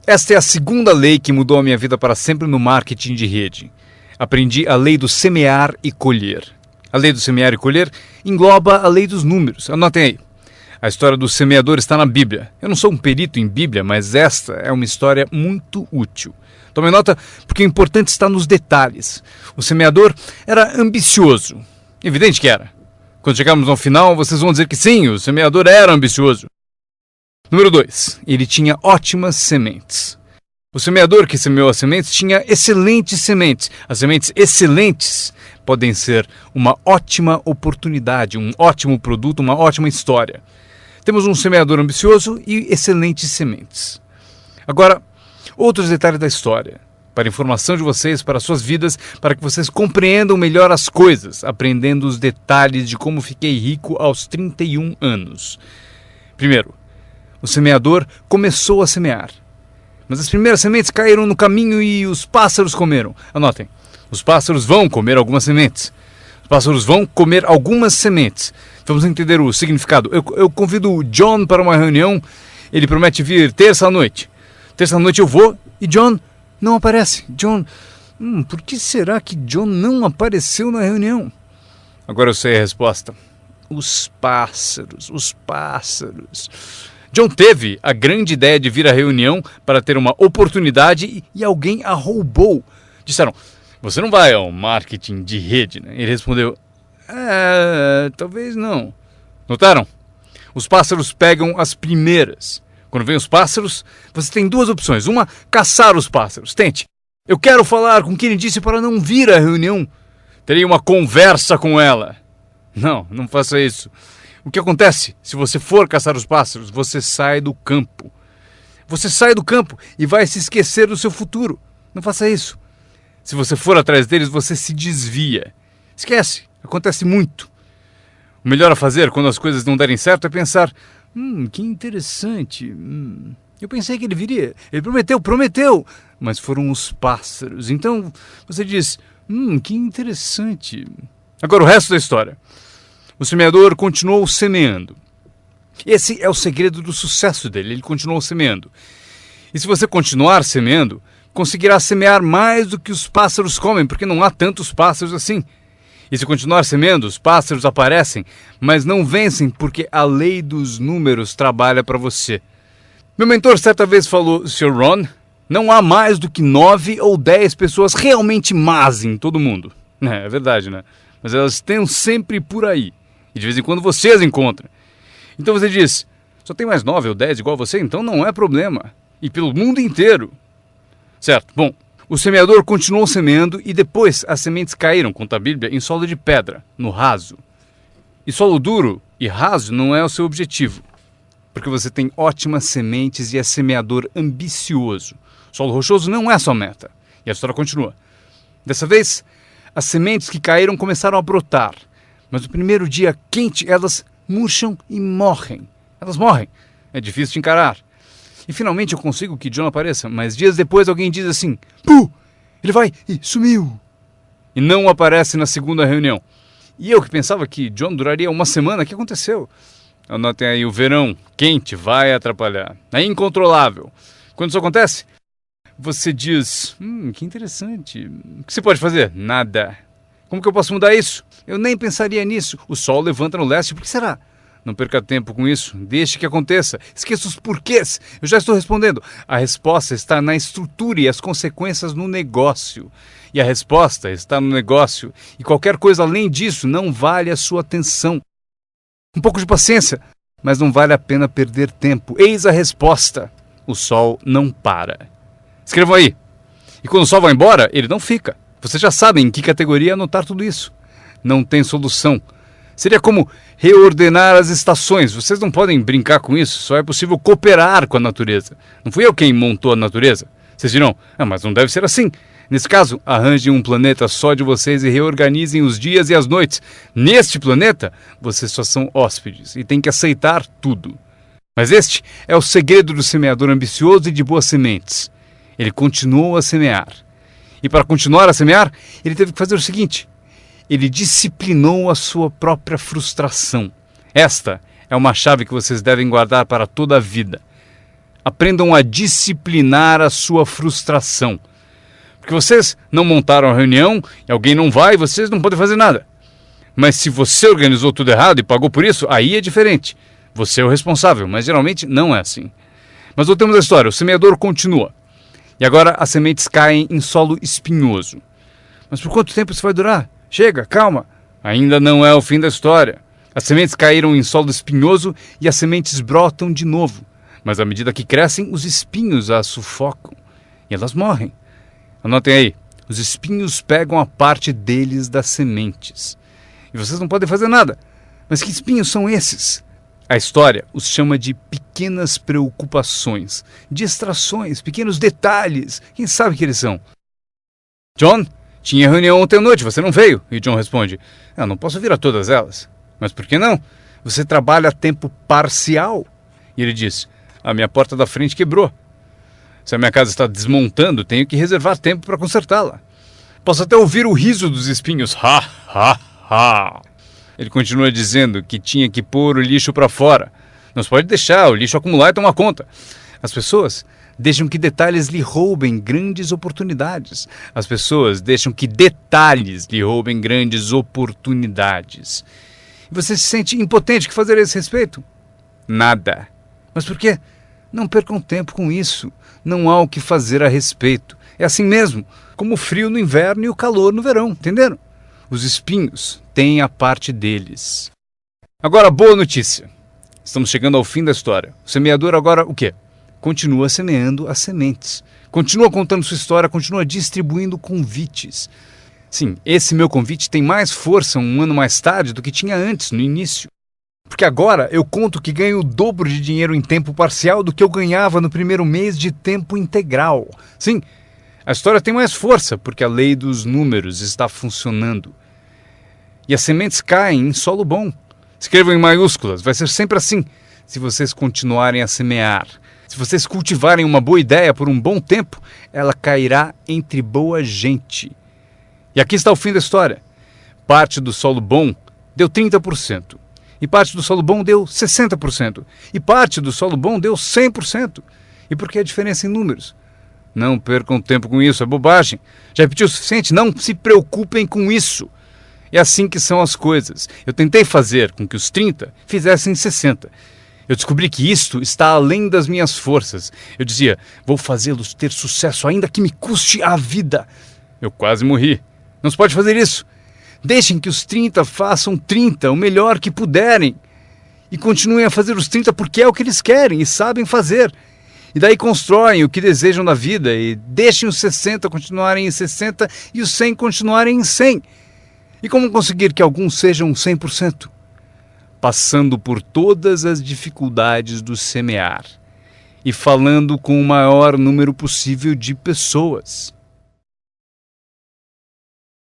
Esta é a segunda lei que mudou a minha vida para sempre no marketing de rede. Aprendi a lei do semear e colher. A lei do semear e colher engloba a lei dos números. Anotem aí. A história do semeador está na Bíblia. Eu não sou um perito em Bíblia, mas esta é uma história muito útil. Tome nota, porque o importante está nos detalhes. O semeador era ambicioso. Evidente que era. Quando chegarmos ao final, vocês vão dizer que sim, o semeador era ambicioso. Número 2. Ele tinha ótimas sementes. O semeador que semeou as sementes tinha excelentes sementes. As sementes excelentes podem ser uma ótima oportunidade, um ótimo produto, uma ótima história. Temos um semeador ambicioso e excelentes sementes. Agora, outros detalhes da história. Para a informação de vocês, para suas vidas, para que vocês compreendam melhor as coisas, aprendendo os detalhes de como fiquei rico aos 31 anos. Primeiro, o semeador começou a semear. Mas as primeiras sementes caíram no caminho e os pássaros comeram. Anotem, os pássaros vão comer algumas sementes. Os pássaros vão comer algumas sementes. Vamos entender o significado. Eu convido o John para uma reunião. Ele promete vir terça-noite. Terça-noite eu vou e John não aparece. John, por que será que John não apareceu na reunião? Agora eu sei a resposta. Os pássaros. John teve a grande ideia de vir à reunião para ter uma oportunidade e alguém a roubou. Disseram, você não vai ao marketing de rede, né? Ele respondeu, talvez não. Notaram? Os pássaros pegam as primeiras. Quando vem os pássaros, você tem duas opções. Uma, caçar os pássaros. Tente. Eu quero falar com quem ele disse para não vir à reunião. Terei uma conversa com ela. Não faça isso. O que acontece? Se você for caçar os pássaros, você sai do campo. Você sai do campo e vai se esquecer do seu futuro. Não faça isso. Se você for atrás deles, você se desvia. Esquece. Acontece muito. O melhor a fazer quando as coisas não derem certo é pensar, que interessante. Eu pensei que ele viria. Ele prometeu. Mas foram os pássaros. Então você diz, que interessante. Agora o resto da história. O semeador continuou semeando. Esse é o segredo do sucesso dele. Ele continuou semeando. E se você continuar semeando, conseguirá semear mais do que os pássaros comem, porque não há tantos pássaros assim. E se continuar semeando, os pássaros aparecem, mas não vencem porque a lei dos números trabalha para você. Meu mentor certa vez falou, Sr. Ron, não há mais do que 9 ou 10 pessoas realmente más em todo mundo. É verdade, né? Mas elas estão sempre por aí. E de vez em quando você as encontra. Então você diz, só tem mais 9 ou 10 igual a você, então não é problema. E pelo mundo inteiro. Certo, bom, o semeador continuou semeando e depois as sementes caíram, conta a Bíblia, em solo de pedra, no raso. E solo duro e raso não é o seu objetivo. Porque você tem ótimas sementes e é semeador ambicioso. Solo rochoso não é a sua meta. E a história continua. Dessa vez, as sementes que caíram começaram a brotar. Mas no primeiro dia quente, elas murcham e morrem. Elas morrem. É difícil de encarar. E finalmente eu consigo que John apareça, mas dias depois alguém diz assim, Puh! Ele vai e sumiu. E não aparece na segunda reunião. E eu que pensava que John duraria uma semana, o que aconteceu? Anotem aí, o verão quente vai atrapalhar. É incontrolável. Quando isso acontece, você diz, que interessante. O que você pode fazer? Nada. Como que eu posso mudar isso? Eu nem pensaria nisso. O sol levanta no leste, por que será? Não perca tempo com isso, deixe que aconteça. Esqueça os porquês. Eu já estou respondendo. A resposta está na estrutura e as consequências no negócio. E a resposta está no negócio. E qualquer coisa além disso não vale a sua atenção. Um pouco de paciência, mas não vale a pena perder tempo. Eis a resposta. O sol não para. Escrevam aí. E quando o sol vai embora, ele não fica. Vocês já sabem em que categoria anotar tudo isso. Não tem solução. Seria como reordenar as estações. Vocês não podem brincar com isso. Só é possível cooperar com a natureza. Não fui eu quem montou a natureza. Vocês dirão, mas não deve ser assim. Nesse caso, arranjem um planeta só de vocês e reorganizem os dias e as noites. Neste planeta, vocês só são hóspedes e têm que aceitar tudo. Mas este é o segredo do semeador ambicioso e de boas sementes. Ele continuou a semear. E para continuar a semear, ele teve que fazer o seguinte. Ele disciplinou a sua própria frustração. Esta é uma chave que vocês devem guardar para toda a vida. Aprendam a disciplinar a sua frustração. Porque vocês não montaram a reunião e alguém não vai, vocês não podem fazer nada. Mas se você organizou tudo errado e pagou por isso, aí é diferente. Você é o responsável, mas geralmente não é assim. Mas voltemos à história. O semeador continua. E agora as sementes caem em solo espinhoso. Mas por quanto tempo isso vai durar? Chega, calma. Ainda não é o fim da história. As sementes caíram em solo espinhoso e as sementes brotam de novo. Mas à medida que crescem, os espinhos as sufocam. E elas morrem. Anotem aí. Os espinhos pegam a parte deles das sementes. E vocês não podem fazer nada. Mas que espinhos são esses? A história os chama de pequenas preocupações, distrações, pequenos detalhes. Quem sabe que eles são? John, tinha reunião ontem à noite, você não veio? E John responde, eu não posso vir a todas elas. Mas por que não? Você trabalha a tempo parcial. E ele diz, a minha porta da frente quebrou. Se a minha casa está desmontando, tenho que reservar tempo para consertá-la. Posso até ouvir o riso dos espinhos. Ha, ha, ha. Ele continua dizendo que tinha que pôr o lixo para fora. Não se pode deixar o lixo acumular e tomar conta. As pessoas deixam que detalhes lhe roubem grandes oportunidades. As pessoas deixam que detalhes lhe roubem grandes oportunidades. E você se sente impotente. O que fazer a esse respeito? Nada. Mas por quê? Não percam tempo com isso. Não há o que fazer a respeito. É assim mesmo, como o frio no inverno e o calor no verão, entenderam? Os espinhos têm a parte deles. Agora, boa notícia. Estamos chegando ao fim da história. O semeador agora o quê? Continua semeando as sementes. Continua contando sua história, continua distribuindo convites. Sim, esse meu convite tem mais força um ano mais tarde do que tinha antes, no início. Porque agora eu conto que ganho o dobro de dinheiro em tempo parcial do que eu ganhava no primeiro mês de tempo integral. Sim, a história tem mais força porque a lei dos números está funcionando. E as sementes caem em solo bom. Escrevam em maiúsculas, vai ser sempre assim. Se vocês continuarem a semear, se vocês cultivarem uma boa ideia por um bom tempo, ela cairá entre boa gente. E aqui está o fim da história. Parte do solo bom deu 30%. E parte do solo bom deu 60%. E parte do solo bom deu 100%. E por que a diferença em números? Não percam tempo com isso, é bobagem. Já repetiu o suficiente? Não se preocupem com isso. É assim que são as coisas. Eu tentei fazer com que os 30 fizessem 60. Eu descobri que isto está além das minhas forças. Eu dizia, vou fazê-los ter sucesso ainda que me custe a vida. Eu quase morri. Não se pode fazer isso. Deixem que os 30 façam 30, o melhor que puderem. E continuem a fazer os 30 porque é o que eles querem e sabem fazer. E daí constroem o que desejam da vida e deixem os 60 continuarem em 60 e os 100 continuarem em 100. E como conseguir que alguns sejam 100%? Passando por todas as dificuldades do semear e falando com o maior número possível de pessoas.